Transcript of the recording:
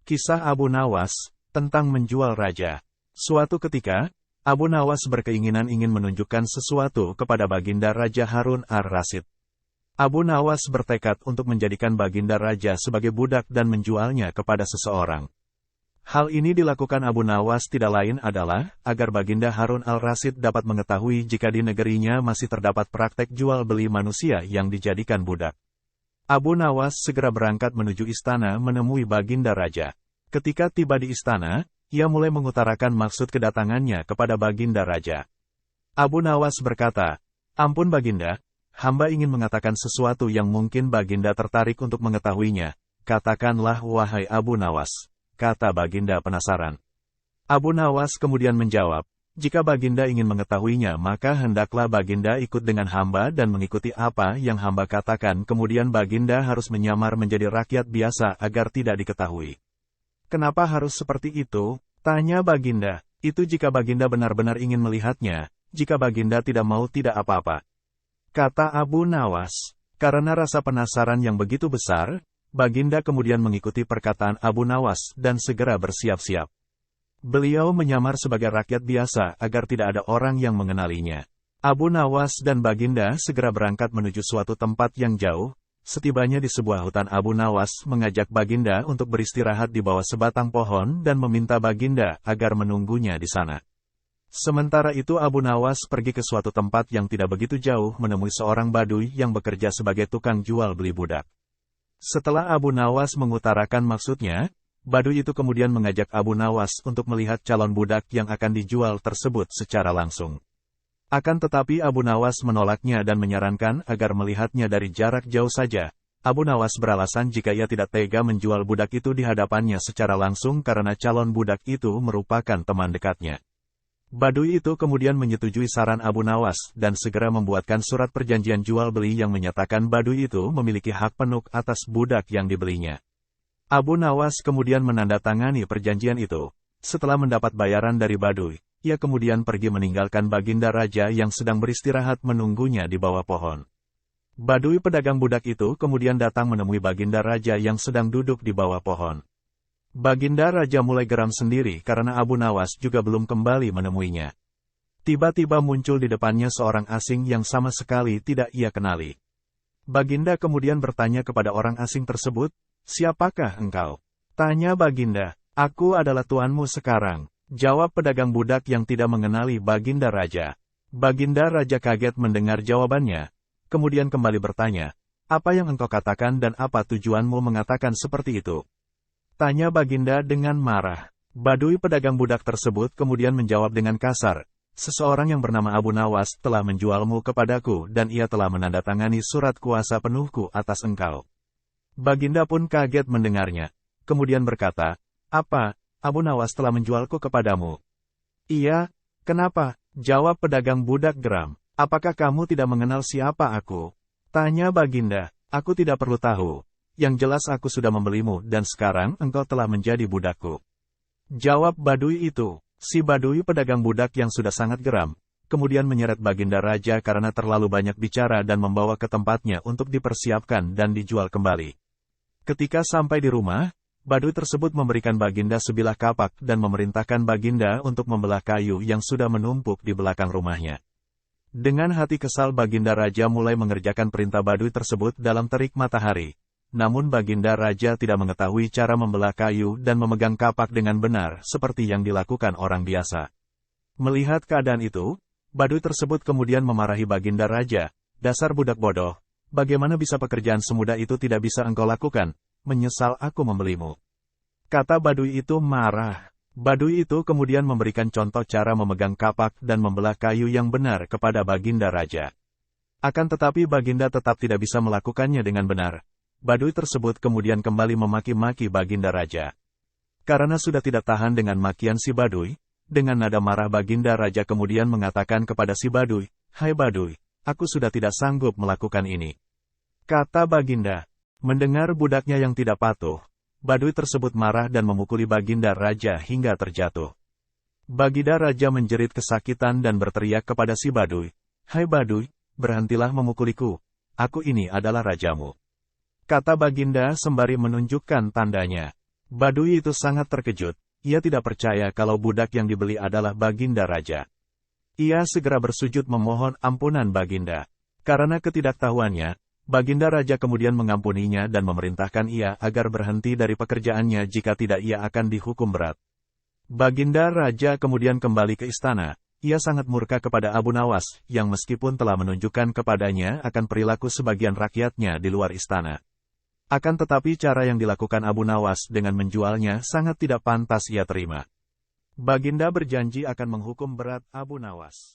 Kisah Abu Nawas, tentang menjual raja. Suatu ketika, Abu Nawas berkeinginan ingin menunjukkan sesuatu kepada Baginda Raja Harun ar-Rasyid. Abu Nawas bertekad untuk menjadikan Baginda Raja sebagai budak dan menjualnya kepada seseorang. Hal ini dilakukan Abu Nawas tidak lain adalah agar Baginda Harun al-Rasyid dapat mengetahui jika di negerinya masih terdapat praktek jual beli manusia yang dijadikan budak. Abu Nawas segera berangkat menuju istana menemui Baginda Raja. Ketika tiba di istana, ia mulai mengutarakan maksud kedatangannya kepada Baginda Raja. Abu Nawas berkata, "Ampun Baginda, hamba ingin mengatakan sesuatu yang mungkin Baginda tertarik untuk mengetahuinya. Katakanlah wahai Abu Nawas," kata Baginda penasaran. Abu Nawas kemudian menjawab, "Jika Baginda ingin mengetahuinya maka hendaklah Baginda ikut dengan hamba dan mengikuti apa yang hamba katakan, kemudian Baginda harus menyamar menjadi rakyat biasa agar tidak diketahui." "Kenapa harus seperti itu?" tanya Baginda. "Itu jika Baginda benar-benar ingin melihatnya, jika Baginda tidak mau tidak apa-apa," kata Abu Nawas. Karena rasa penasaran yang begitu besar, Baginda kemudian mengikuti perkataan Abu Nawas dan segera bersiap-siap. Beliau menyamar sebagai rakyat biasa agar tidak ada orang yang mengenalinya. Abu Nawas dan Baginda segera berangkat menuju suatu tempat yang jauh. Setibanya di sebuah hutan, Abu Nawas mengajak Baginda untuk beristirahat di bawah sebatang pohon dan meminta Baginda agar menunggunya di sana. Sementara itu Abu Nawas pergi ke suatu tempat yang tidak begitu jauh menemui seorang Baduy yang bekerja sebagai tukang jual beli budak. Setelah Abu Nawas mengutarakan maksudnya, Baduy itu kemudian mengajak Abu Nawas untuk melihat calon budak yang akan dijual tersebut secara langsung. Akan tetapi Abu Nawas menolaknya dan menyarankan agar melihatnya dari jarak jauh saja. Abu Nawas beralasan jika ia tidak tega menjual budak itu di hadapannya secara langsung karena calon budak itu merupakan teman dekatnya. Baduy itu kemudian menyetujui saran Abu Nawas dan segera membuatkan surat perjanjian jual beli yang menyatakan Baduy itu memiliki hak penuh atas budak yang dibelinya. Abu Nawas kemudian menandatangani perjanjian itu. Setelah mendapat bayaran dari Baduy, ia kemudian pergi meninggalkan Baginda Raja yang sedang beristirahat menunggunya di bawah pohon. Baduy pedagang budak itu kemudian datang menemui Baginda Raja yang sedang duduk di bawah pohon. Baginda Raja mulai geram sendiri karena Abu Nawas juga belum kembali menemuinya. Tiba-tiba muncul di depannya seorang asing yang sama sekali tidak ia kenali. Baginda kemudian bertanya kepada orang asing tersebut, "Siapakah engkau?" tanya Baginda. "Aku adalah tuanmu sekarang," jawab pedagang budak yang tidak mengenali Baginda Raja. Baginda Raja kaget mendengar jawabannya, kemudian kembali bertanya, "Apa yang engkau katakan dan apa tujuanmu mengatakan seperti itu?" tanya Baginda dengan marah. Baduy pedagang budak tersebut kemudian menjawab dengan kasar, "Seseorang yang bernama Abu Nawas telah menjualmu kepadaku dan ia telah menandatangani surat kuasa penuhku atas engkau." Baginda pun kaget mendengarnya, kemudian berkata, "Apa, Abu Nawas telah menjualku kepadamu?" "Iya, kenapa?" jawab pedagang budak geram. "Apakah kamu tidak mengenal siapa aku?" tanya Baginda. "Aku tidak perlu tahu. Yang jelas aku sudah membelimu dan sekarang engkau telah menjadi budakku," jawab Baduy itu. Si Baduy pedagang budak yang sudah sangat geram, kemudian menyeret Baginda Raja karena terlalu banyak bicara dan membawa ke tempatnya untuk dipersiapkan dan dijual kembali. Ketika sampai di rumah, Baduy tersebut memberikan Baginda sebilah kapak dan memerintahkan Baginda untuk membelah kayu yang sudah menumpuk di belakang rumahnya. Dengan hati kesal Baginda Raja mulai mengerjakan perintah Baduy tersebut dalam terik matahari. Namun Baginda Raja tidak mengetahui cara membelah kayu dan memegang kapak dengan benar seperti yang dilakukan orang biasa. Melihat keadaan itu, Baduy tersebut kemudian memarahi Baginda Raja, "Dasar budak bodoh. Bagaimana bisa pekerjaan semudah itu tidak bisa engkau lakukan? Menyesal aku membelimu," kata Baduy itu marah. Baduy itu kemudian memberikan contoh cara memegang kapak dan membelah kayu yang benar kepada Baginda Raja. Akan tetapi Baginda tetap tidak bisa melakukannya dengan benar. Baduy tersebut kemudian kembali memaki-maki Baginda Raja. Karena sudah tidak tahan dengan makian si Baduy, dengan nada marah Baginda Raja kemudian mengatakan kepada si Baduy, "Hai Baduy, aku sudah tidak sanggup melakukan ini," kata Baginda. Mendengar budaknya yang tidak patuh, Baduy tersebut marah dan memukuli Baginda Raja hingga terjatuh. Baginda Raja menjerit kesakitan dan berteriak kepada si Baduy, "Hai Baduy, berhentilah memukuliku. Aku ini adalah rajamu," kata Baginda sembari menunjukkan tandanya. Badui itu sangat terkejut, ia tidak percaya kalau budak yang dibeli adalah Baginda Raja. Ia segera bersujud memohon ampunan Baginda. Karena ketidaktahuannya, Baginda Raja kemudian mengampuninya dan memerintahkan ia agar berhenti dari pekerjaannya jika tidak ia akan dihukum berat. Baginda Raja kemudian kembali ke istana. Ia sangat murka kepada Abu Nawas, yang meskipun telah menunjukkan kepadanya akan perilaku sebagian rakyatnya di luar istana. Akan tetapi cara yang dilakukan Abu Nawas dengan menjualnya sangat tidak pantas ia terima. Baginda berjanji akan menghukum berat Abu Nawas.